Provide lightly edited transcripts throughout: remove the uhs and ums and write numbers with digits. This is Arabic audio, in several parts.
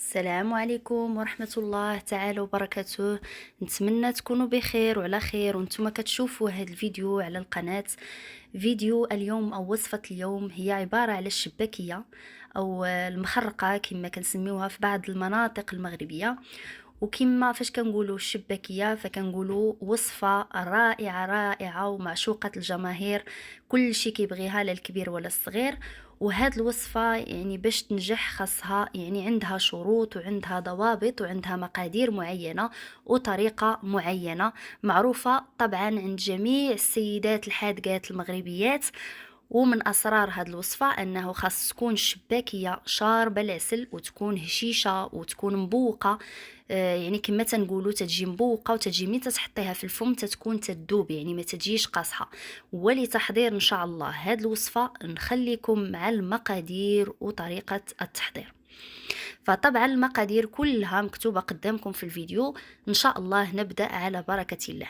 السلام عليكم ورحمة الله تعالى وبركاته. نتمنى تكونوا بخير وعلى خير وانتم كتشوفوا هذا الفيديو على القناة. فيديو اليوم او وصفة اليوم هي عبارة على الشباكية او المخرقة كما كنسميوها في بعض المناطق المغربية، وكما فاش كنقولوا الشباكية فكنقولوا وصفة رائعة رائعة ومعشوقة الجماهير، كل شيء كيبغيها لا الكبير ولا الصغير. وهاد الوصفة يعني باش تنجح خاصها يعني عندها شروط وعندها ضوابط وعندها مقادير معينة وطريقة معينة معروفة طبعا عند جميع السيدات الحادقات المغربيات. ومن اسرار هاد الوصفه انه خاص تكون الشباكيه شاربه العسل وتكون هشيشه وتكون مبوقه. يعني كما تنقولوا تتجي مبوقه وتجي ملي تحطيها في الفم تتكون تذوب، يعني ما تجيش قاصحه. ولتحضير ان شاء الله هاد الوصفه نخليكم مع المقادير وطريقه التحضير. فطبعا المقادير كلها مكتوبة قدامكم في الفيديو. ان شاء الله نبدأ على بركة الله.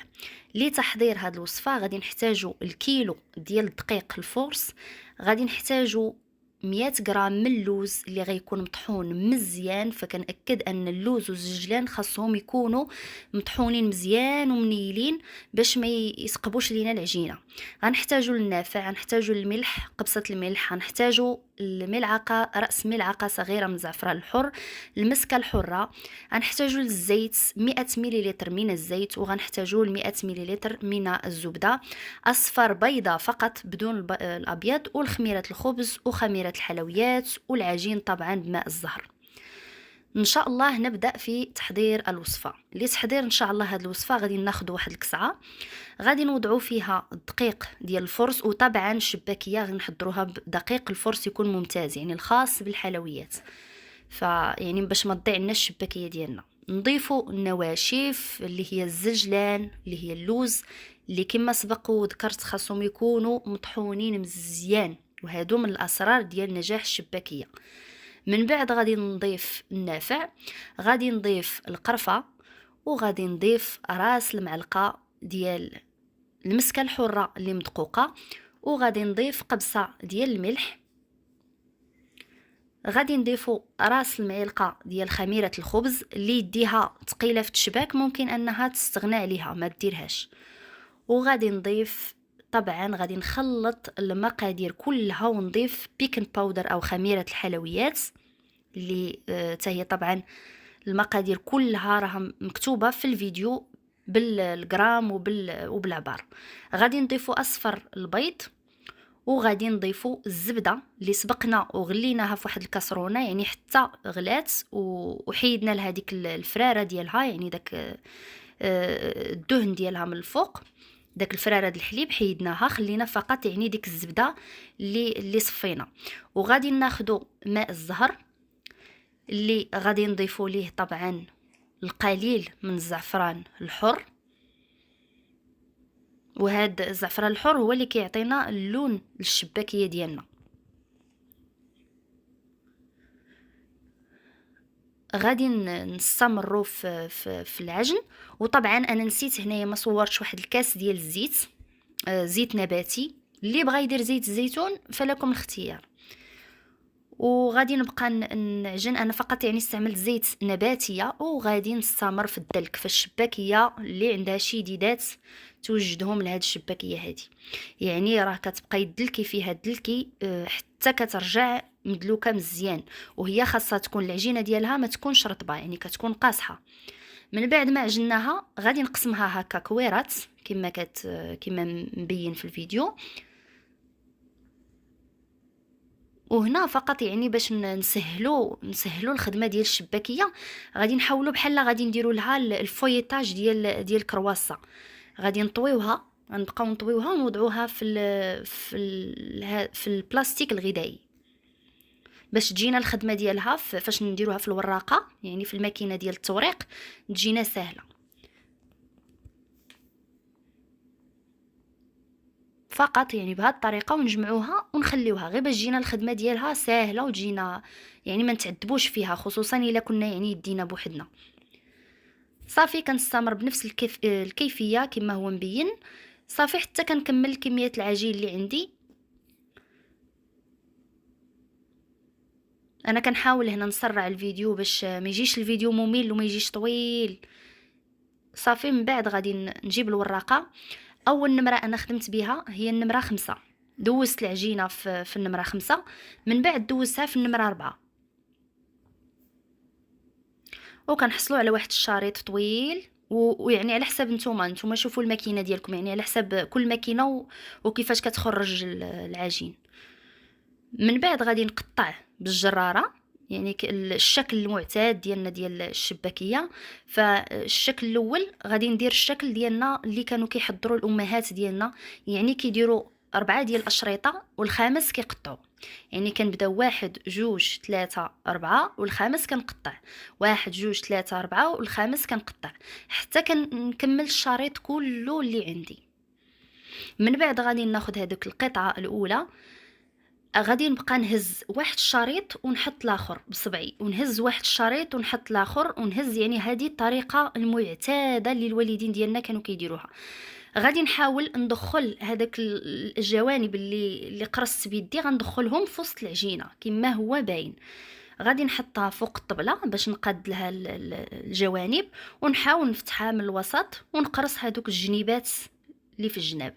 لتحضير هذه الوصفة غادي نحتاجو الكيلو ديال الدقيق الفورس، غادي نحتاجو 100 غرام من اللوز اللي غيكون مطحون مزيان، فكنأكد ان اللوز والزجلان خاصهم يكونوا مطحونين مزيان ومنيلين باش ما يسقبوش لينا العجينه. غنحتاجو النافع، غنحتاجو الملح، قبصه الملح، غنحتاجو الملعقه، راس ملعقه صغيره من الزعفران الحر، المسكه الحره، غنحتاجو الزيت 100 مليلتر من الزيت، وغنحتاجو 100 مليلتر من الزبده، اصفر بيضه فقط بدون الابيض، والخميره الخبز وخميره الحلويات، والعجين طبعا بماء الزهر. ان شاء الله نبدا في تحضير الوصفه. لتحضير ان شاء الله هذه الوصفه غادي ناخذ واحد الكسعه، غادي نوضعوا فيها الدقيق ديال الفرص، وطبعا الشباكيه غادي نحضروها بدقيق الفرص يكون ممتاز يعني الخاص بالحلويات، فيعني باش ما تضيع لنا الشباكيه ديالنا. نضيفوا النواشف اللي هي الزجلان اللي هي اللوز اللي كما سبق وذكرت خاصهم يكونوا مطحونين مزيان، وهادو من الاسرار ديال نجاح الشباكيه. من بعد غادي نضيف النافع، غادي نضيف القرفه، وغادي نضيف راس المعلقه ديال المسكه الحره اللي مدقوقه، وغادي نضيف قبصه ديال الملح، غادي نضيفو راس المعلقه ديال خميره الخبز اللي يديها ثقيله في الشباك ممكن انها تستغنى عليها ما ديرهاش. وغادي نضيف طبعا غادي نخلط المقادير كلها ونضيف بيكن باودر او خميره الحلويات اللي هي طبعا المقادير كلها راها مكتوبه في الفيديو بالجرام وبالعبار. غادي نضيفو اصفر البيض، وغادي نضيفو الزبده اللي سبقنا وغليناها في واحد الكاسرونه يعني حتى غلات، وحيدنا لها ديك الفراره ديالها يعني داك الدهن ديالها من الفوق، داك الفراره ديال الحليب حيدناها خلينا فقط يعني ديك الزبده اللي صفينا. وغادي ناخذوا ماء الزهر اللي غادي نضيفو ليه طبعا القليل من الزعفران الحر، وهذا الزعفران الحر هو اللي كيعطينا اللون للشباكيه ديالنا. غادي نستمروا في العجن. وطبعا انا نسيت هنايا ما صورتش واحد الكاس ديال الزيت، زيت نباتي، اللي بغى يدير زيت الزيتون فلكم الاختيار. وغادي نبقى نعجن، انا فقط يعني استعملت زيت نباتيه، وغادي نستمر في الدلك فالشباكيه اللي عندها شديدات توجدهم لهاد الشباكيه هادي، يعني راه كتبقى يدلكي فيها دلكي حتى كترجع مدلوكه مزيان. وهي خاصها تكون العجينه ديالها ما تكونش رطبه يعني كتكون قاصحه. من بعد ما عجناها غادي نقسمها هكا كويرات كما مبين في الفيديو. وهنا فقط يعني باش نسهلوا الخدمه ديال الشباكيه، غادي نحاولوا بحال غادي نديروا لها الفويطاج ديال الكرواسه. غادي نطويوها، غنبقاو نطويوها ونوضعوها في البلاستيك الغذائي باش تجينا الخدمه ديالها فاش نديروها في الوراقه يعني في الماكينه ديال التوريق تجينا سهله. فقط يعني بهذه الطريقه ونجمعوها ونخليوها غير باش تجينا الخدمه ديالها سهله وتجينا يعني ما نتعذبوش فيها، خصوصا الا كنا يعني يدينا بوحدنا. صافي كنستمر بنفس الكيفيه كما هو مبين. صافي حتى كنكمل كميه العجين اللي عندي. انا كنحاول هنا نسرع الفيديو باش ما يجيش الفيديو ممل وما يجيش طويل. صافي، من بعد غادي نجيب الوراقه. اول نمره انا خدمت بها هي النمره 5. دوزت العجينه في النمره 5، من بعد دوزتها في النمره 4، وكنحصلوا على واحد الشريط طويل. ويعني على حساب نتوما شوفوا الماكينه ديالكم، يعني على حساب كل ماكينه وكيفاش كتخرج العجين. من بعد غادي نقطع بالجراره، يعني الشكل المعتاد ديالنا ديال الشباكيه. فالشكل الاول غادي ندير الشكل ديالنا اللي كانوا كيحضروا الامهات ديالنا، يعني كيديروا 4 ديال الاشرطه والخامس كيقطعوا. يعني كنبداو 1 2 3 4 والخامس كنقطع، 1 2 3 4 والخامس كنقطع، حتى كنكمل الشريط كله اللي عندي. من بعد غادي ناخذ هذيك القطعه الاولى، غادي نبقى نهز واحد الشريط ونحط الاخر بصبعي، ونهز واحد الشريط ونحط الاخر ونهز. يعني هذه الطريقه المعتاده اللي الوالدين ديالنا كانوا كيديروها. غادي نحاول ندخل هذاك الجوانب اللي قرصت بيدي، غندخلهم في وسط العجينه كما هو باين. غادي نحطها فوق الطبله باش نقاد لها الجوانب، ونحاول نفتحها من الوسط ونقرص هذوك الجنيبات اللي في الجناب.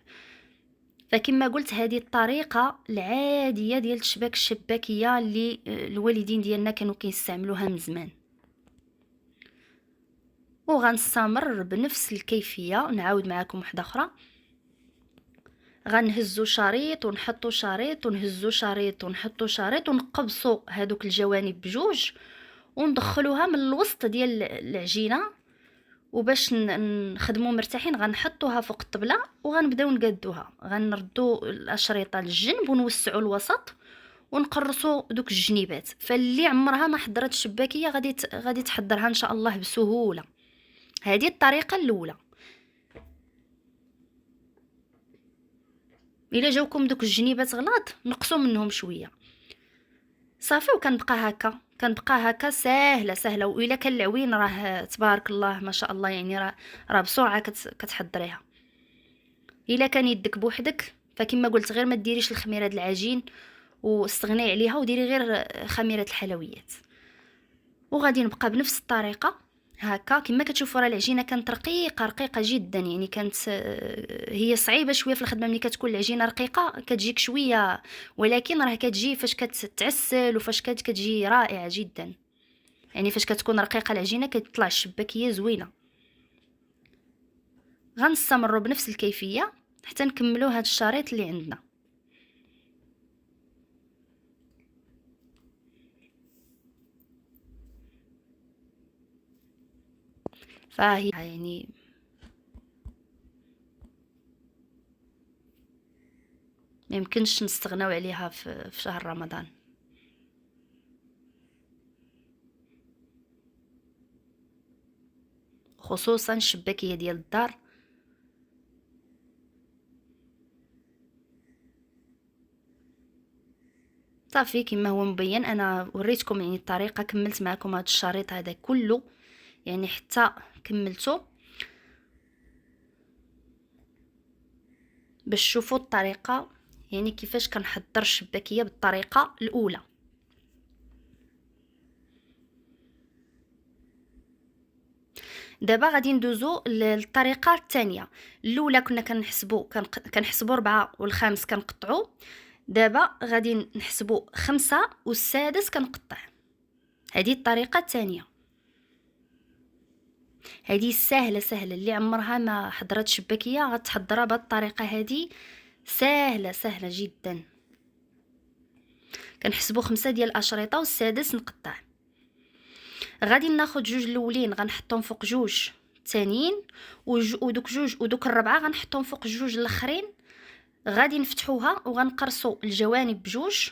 فكما قلت هذه الطريقه العاديه ديال الشباك الشباكيه اللي الوالدين ديالنا كانوا كيستعملوها من زمان. وغنستمر بنفس الكيفيه، نعاود معكم وحده اخرى. غنهزو شريط ونحطو شريط ونهزو شريط ونحطو شريط ونقبصو هذوك الجوانب بجوج وندخلوها من الوسط ديال العجينه. وباش نخدموا مرتاحين غنحطوها فوق الطبله وغنبداو نقادوها. غنردو الاشرطه للجنب ونوسعوا الوسط ونقرصوا دوك الجنيبات. فاللي عمرها ما حضرت الشباكيه غادي تحضرها ان شاء الله بسهوله. هذه الطريقه الاولى. الا جاوكم دوك الجنيبات غلاط نقصوا منهم شويه صافي. كنبقى هكا ساهله. والا كان العوين راه تبارك الله ما شاء الله، يعني راه بسرعه كتحضريها. الا كان يدك بوحدك فكما قلت غير ما ديريش الخميره د العجين واستغني عليها وديري غير خميره الحلويات. وغادي نبقى بنفس الطريقه هكا. كما كتشوفوا راه العجينه كانت رقيقه جدا، يعني كانت هي صعيبه شويه في الخدمه. ملي كتكون العجينه رقيقه كتجيك شويه، ولكن راه كتجي فاش كتعسل وفاش كتجي رائعه جدا. يعني فاش كتكون رقيقه العجينه كتطلع الشباكيه زوينه. غنستمروا بنفس الكيفيه حتى نكملوا هذا الشريط اللي عندنا. فهي يعني ما يمكنش نستغناو عليها في شهر رمضان. خصوصا الشباكيه ديال الدار. صافي كما هو مبين انا وريتكم يعني الطريقه. كملت معكم هذا الشريط هذا كله، يعني حتى كملته باش تشوفوا الطريقه، يعني كيفاش كنحضر الشباكيه بالطريقه الاولى. دابا غادي ندوزو للطريقه الثانيه. الاولى كنا كنحسبوا 4 والخامس كنقطعوا. دابا غادي نحسبوا 5 والسادس كنقطع. هذه الطريقه الثانيه. هذه سهله اللي عمرها ما حضرت شباكيه غتحضرها بهذه الطريقه. هذه سهله جدا. كنحسبوا 5 ديال الاشرطه والسادس نقطع. غادي ناخذ جوج الاولين غنحطهم فوق جوج الثانيين، ودوك جوج ودوك الربعه غنحطهم فوق جوج الاخرين. غادي نفتحوها وغنقرصوا الجوانب بجوج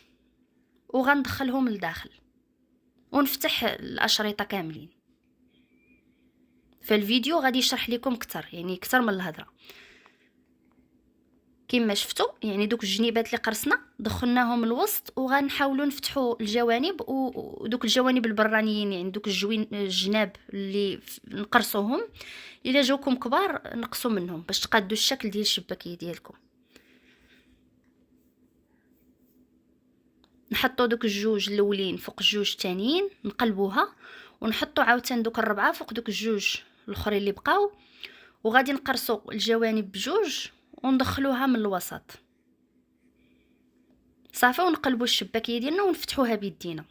وغندخلهم لداخل ونفتح الاشرطه كاملين. فالفيديو غادي يشرح لكم اكثر، يعني اكثر من الهضره. كما شفتوا يعني دوك الجنيبات اللي قرصنا دخلناهم الوسط وغنحاولوا نفتحوا الجوانب ودوك الجوانب البرانيين، يعني دوك الجناب اللي نقرصوهم. الا جاوكم كبار نقصوا منهم باش تقادوا الشكل ديال الشباكيه ديالكم. نحطو دوك الجوج الاولين فوق الجوج الثانيين، نقلبوها ونحطو عاوتاني دوك الربعه فوق دوك الجوج الاخرين اللي بقاو، وغادي نقرصو الجوانب بجوج وندخلوها من الوسط صافي، ونقلبوا الشباكيه ديالنا ونفتحوها بيدينا،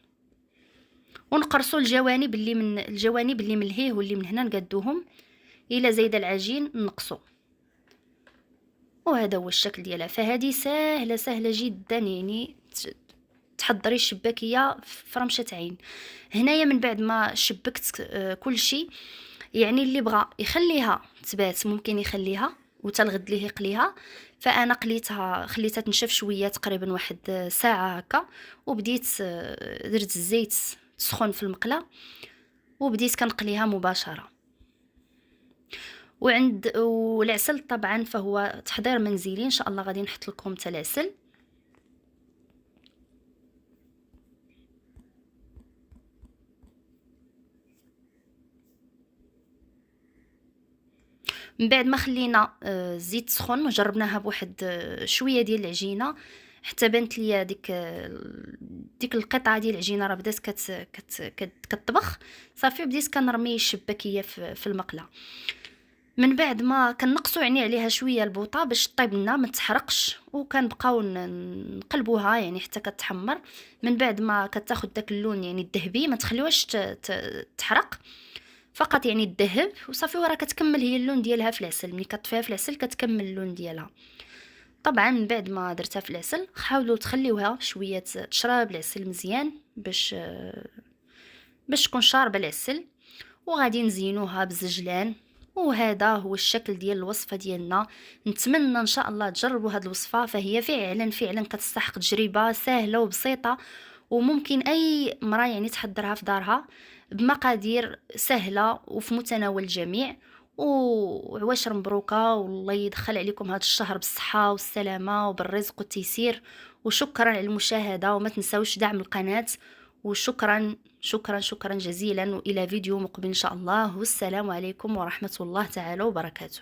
ونقرصوا الجوانب اللي من الهيه واللي من هنا نقادوهم، الا زايده العجين نقصوا. وهذا هو الشكل ديالها. فهذه سهله جدا، يعني تحضري الشباكيه في رمشه عين. هنايا من بعد ما شبكت كل شيء، يعني اللي بغى يخليها تبات ممكن يخليها وتلغد ليه يقليها. فانا خليتها تنشف شويه، تقريبا واحد ساعه هكا، وبديت درت الزيت سخون في المقله وبديت كنقليها مباشره. والعسل طبعا فهو تحضير منزلي، ان شاء الله غادي نحط لكم حتى العسل. من بعد ما خلينا الزيت سخون وجربناها بواحد شويه ديال العجينه حتى بانت ليا ديك القطعه ديال العجينه راه بدات كتطبخ صافي، بديت كنرمي الشباكيه في المقله. من بعد ما كنقصوا يعني عليها شويه البوطه باش طيب لنا ما تحرقش، وكنبقاو نقلبوها يعني حتى كتحمر. من بعد ما كتاخذ داك اللون يعني الذهبي، ما تخليوهاش تحرق، فقط يعني الذهب وصافي. وراه كتكمل هي اللون ديالها في العسل، ملي كطفيها في العسل كتكمل اللون ديالها. طبعا من بعد ما درتها في العسل حاولوا تخليوها شويه تشرب العسل مزيان باش تكون شاربه العسل، وغادي نزينوها بالزجلان. وهذا هو الشكل ديال الوصفه ديالنا. نتمنى ان شاء الله تجربوا هذه الوصفه، فهي فعلا كتستحق تجربه، سهله وبسيطه، وممكن اي مراه يعني تحضرها في دارها بمقادير سهله وفي متناول الجميع. وعواشر مبروكه، والله يدخل عليكم هذا الشهر بالصحه والسلامه وبالرزق والتيسير. وشكرا على المشاهده، وما تنساوش دعم القناه. وشكرا شكرا جزيلا، والى فيديو مقبل ان شاء الله. والسلام عليكم ورحمه الله تعالى وبركاته.